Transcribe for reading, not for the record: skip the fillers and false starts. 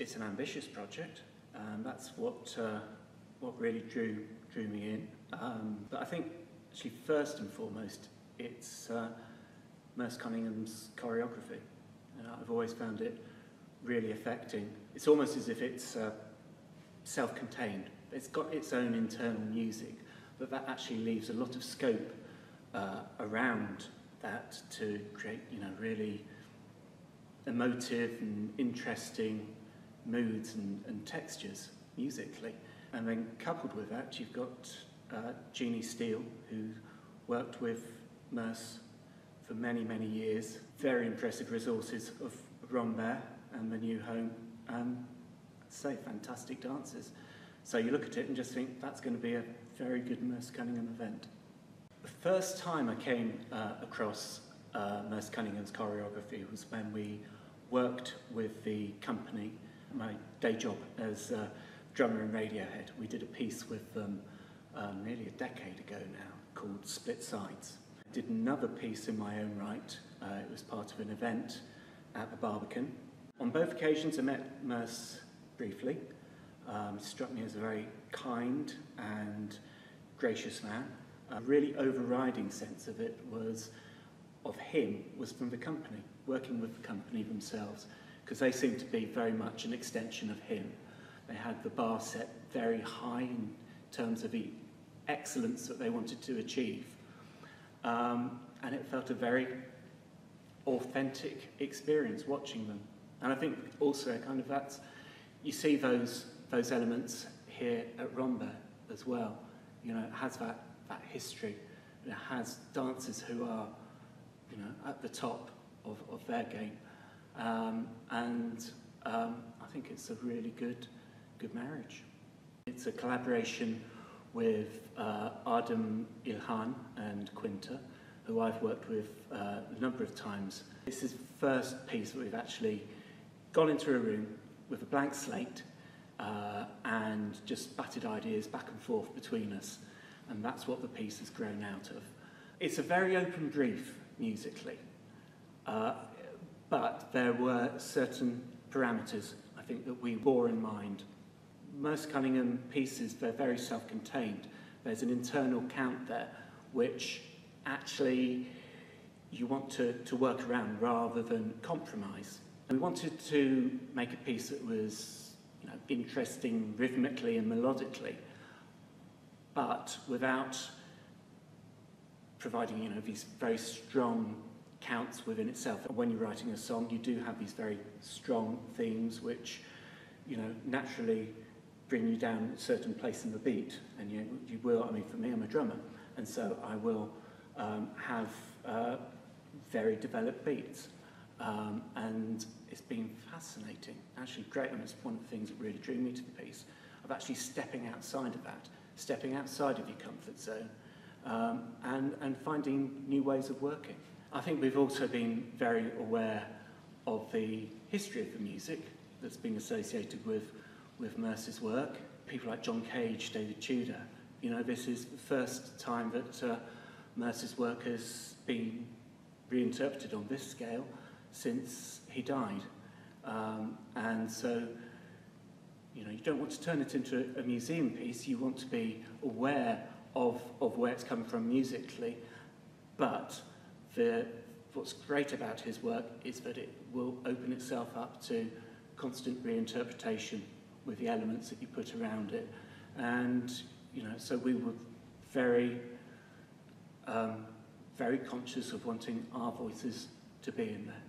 It's an ambitious project, and that's what really drew me in. But I think actually first and foremost, it's Merce Cunningham's choreography. I've always found it really affecting. It's almost as if it's self-contained. It's got its own internal music, but that actually leaves a lot of scope around that to create, really emotive and interesting moods and textures musically. And then coupled with that, you've got Jeannie Steele, who worked with Merce for many, many years. Very impressive resources of Rambert and the new home. Say, fantastic dancers. So you look at it and just think that's going to be a very good Merce Cunningham event. The first time I came across Merce Cunningham's choreography was when we worked with the company, my day job as drummer in Radiohead. We did a piece with them nearly a decade ago now called Split Sides. I did another piece in my own right. It was part of an event at the Barbican. On both occasions I met Merce briefly. He struck me as a very kind and gracious man. A really overriding sense of it was from the company, working with the company themselves, because they seemed to be very much an extension of him. They had the bar set very high in terms of the excellence that they wanted to achieve. And it felt a very authentic experience watching them. And I think also kind of you see those elements here at Rambert as well. It has that history. It has dancers who are, at the top of their game. And I think it's a really good marriage. It's a collaboration with Adam Ilhan and Quinta, who I've worked with a number of times. This is the first piece that we've actually gone into a room with a blank slate and just batted ideas back and forth between us, and that's what the piece has grown out of. It's a very open brief musically, but there were certain parameters I think that we bore in mind. Most Cunningham pieces, they're very self-contained. There's an internal count there which actually you want to work around rather than compromise. And we wanted to make a piece that was interesting rhythmically and melodically, but without providing these very strong counts within itself. When you're writing a song, you do have these very strong themes which naturally bring you down a certain place in the beat, and you will. For me, I'm a drummer, and so I will have very developed beats, and it's been fascinating, actually great, and it's one of the things that really drew me to the piece, of actually stepping outside of that, stepping outside of your comfort zone, and finding new ways of working. I think we've also been very aware of the history of the music that's been associated with Merce's work. People like John Cage, David Tudor. This is the first time that Merce's work has been reinterpreted on this scale since he died. And so, you don't want to turn it into a museum piece. You want to be aware of where it's come from musically, but what's great about his work is that it will open itself up to constant reinterpretation with the elements that you put around it. And so we were very very conscious of wanting our voices to be in there.